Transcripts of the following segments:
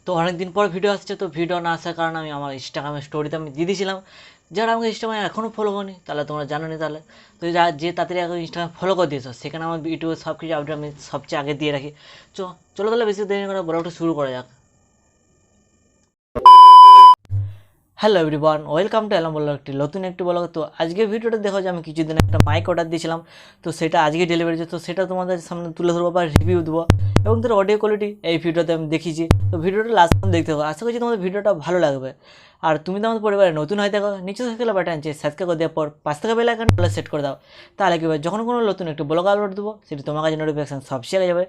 তো অনেক দিন পর ভিডিও আসছে, তো ভিডিও না আসার কারণে আমি আমার ইনস্টাগ্রামের স্টোরিতে আমি দিয়ে দিয়েছিলাম। যারা আমাকে ইনস্টাগ্রামে এখনও ফলো করেনি তাহলে তোমরা জানো নি, তাহলে তো যে তাড়াতাড়ি এখন ইনস্টাগ্রাম ফলো করে দিয়েছো, সেখানে আমার ইউটিউবে সব কিছু আপডেট আমি সবচেয়ে আগে দিয়ে রাখি। চলো তাহলে বেশি দেরি করে ব্লগটা শুরু করা যাক। Hello everyone, welcome to alarm blog, নতুন একটি ব্লগ। তো আজকের ভিডিওটা দেখো যে আমি কিছুদিন একটা মাইক অর্ডার দিয়েছিলাম, তো সেটা আজকে ডেলিভারি হচ্ছে। তো সেটা তোমাদের সামনে তুলে ধরবো বা রিভিউ দেবো, এবং তার অডিও কোয়ালিটি এই ভিডিওতে আমি দেখিয়েছি। তো ভিডিওটা লাস্ট পর্যন্ত দেখতে হবে, আশা করছি তোমাদের ভিডিওটা ভালো লাগবে। আর তুমি তো আমাদের পরিবারে নতুন হয়ে থাকো, নিচে সাবস্ক্রাইব বাটন আছে, সাবস্ক্রাইব করে দেওয়ার পর পাঁচ টাকা বেল আইকন সেট করে দাও। তাহলে কি হবে, যখন কোনো নতুন একটি ব্লগ আপলোড দেবো সেটি তোমার কাছে নোটিফিকেশন সব শেয়ার যাবে।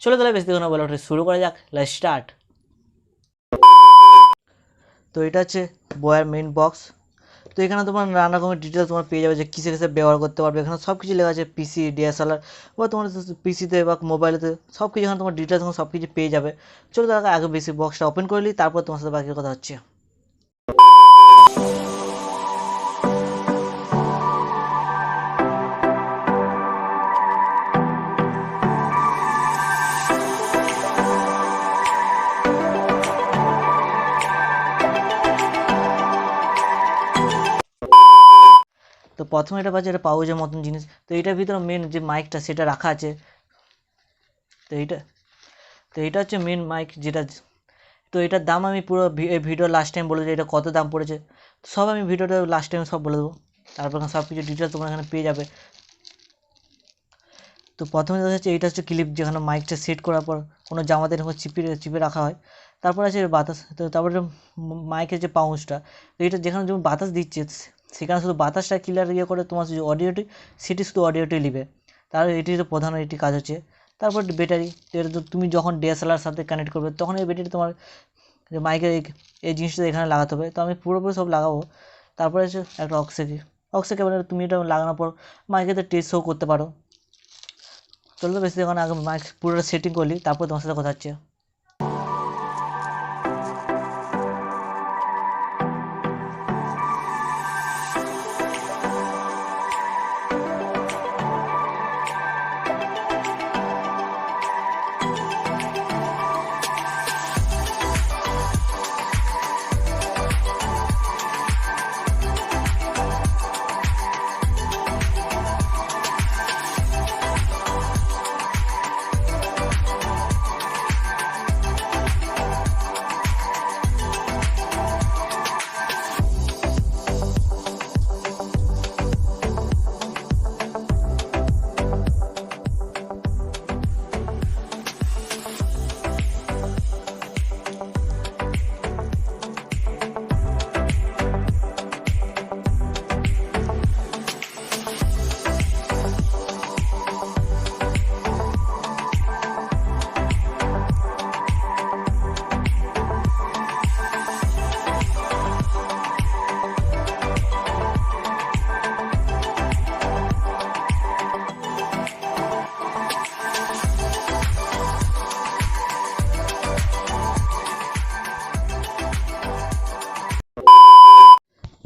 চলো তাহলে বেশি দেখুন, ব্লগটা শুরু করা যাক। Let's start. তো এটা হচ্ছে বয়ার মেইন বক্স। তো এখানে তোমার নানা রকমের ডিটেলস তোমার পেয়ে যাবে, যে কিসে কিসে ব্যবহার করতে পারবে। এখানে সব কিছু লেখা আছে, পিসি, ডিএসএলআর বা তোমার পিসিতে বা মোবাইলেতে সব কিছু এখানে তোমার ডিটেলস সব কিছু পেয়ে যাবে। চলো তার আগে বেশি বক্সটা ওপেন করে নিই, তারপর তোমার সাথে বাকি কথা হচ্ছে। তো প্রথমে এটা পাচ্ছে, এটা পাউচের মতন জিনিস। তো এটার ভিতরে মেন যে মাইকটা সেটা রাখা আছে। তো এইটা হচ্ছে মেন মাইক যেটা। তো এটার দাম আমি পুরো এই ভিডিও লাস্ট টাইম বলে দিই, এটা কত দাম পড়েছে সব আমি ভিডিওটা লাস্ট টাইম সব বলে দেবো। তারপর সব কিছু ডিটেলস তোমরা এখানে পেয়ে যাবে। তো প্রথমে দেখা যাচ্ছে এইটা হচ্ছে ক্লিপ, যেখানে মাইকটা সেট করার পর কোনো জামাতে এরকম চিপে চিপে রাখা হয়। তারপর আছে বাতাস। তো তারপরে মাইকের যে পাউচটা, তো এটা যেখানে যেমন বাতাস দিচ্ছে সেখানে শুধু বাতাসটা ক্লিয়ার করে তোমার যে অডিওটি সেটি শুধু অডিওটি নেবে। তাহলে এটি তো প্রধান এটি কাজ হচ্ছে। তারপর ব্যাটারি, এটা তো তুমি যখন ডিএসএলআর সাথে কানেক্ট করবে তখন এই ব্যাটারি তোমার যে মাইকের এই জিনিসটা এখানে লাগাতে হবে। তো আমি পুরোপুরি সব লাগাবো। তারপরে হচ্ছে একটা অক্সে কেবল, তুমি এটা লাগানোর পর মাইকেতে টেস্ট শো করতে পারো। চলো বেশি এখন আগে মাইক পুরোটা সেটিং করলি, তারপর তোমার সাথে কথা হচ্ছে।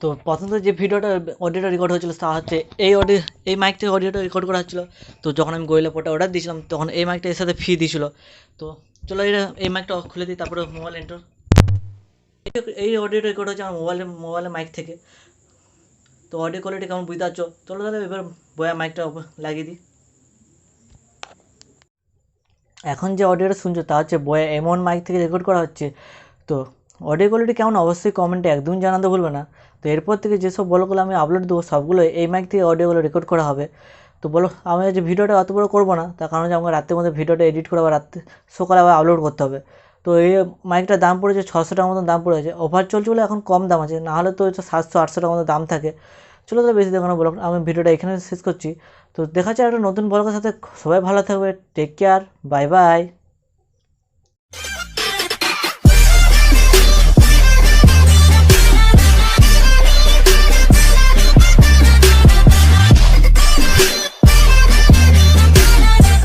তো প্রথমত যে ভিডিওটা অডিওটা রেকর্ড হচ্ছিলো তা হচ্ছে এই মাইক থেকে অডিওটা রেকর্ড করা হচ্ছিলো। তো যখন আমি গোয়েলা পোর্টে অর্ডার দিয়েছিলাম তখন এই মাইকটা এর সাথে ফ্রি দিয়েছিল। তো চলো এই মাইকটা খুলে দিই, তারপরে মোবাইল এন্টার। এই অডিওটা রেকর্ড হচ্ছে আমার মোবাইলের মাইক থেকে। তো অডিও কোয়ালিটি কেমন বুঝতে পারছো? চলো তাহলে এবার বয়া মাইকটা লাগিয়ে দিই। এখন যে অডিওটা শুনছো তা হচ্ছে বয়া এমন মাইক থেকে রেকর্ড করা হচ্ছে। তো অডিও কোয়ালিটি কেমন অবশ্যই কমেন্টে একদম জানাতে ভুলবে না। তো এরপর থেকে যেসব ব্লগগুলো আমি আপলোড দেবো সবগুলো এই মাইক থেকে অডিওগুলো রেকর্ড করা হবে। তো বলো, আমি যে ভিডিওটা অত বড় করবো না, তার কারণ যে আমাকে রাতের মধ্যে ভিডিওটা এডিট করে আবার রাত্রে সকালে আবার আপলোড করতে হবে। তো এই মাইকটার দাম পড়েছে 600 টাকার মতন দাম পড়েছে। অফার চলছে বলে এখন কম দাম আছে, নাহলে তো 700-800 টাকার মতো দাম থাকে। চলো তো বেশি দেখানো ব্লগ, আমি ভিডিওটা এখানে শেষ করছি। তো দেখা যাচ্ছে একটা নতুন ব্লগের সাথে। সবাই ভালো থাকবে, টেক কেয়ার, বাই বাই।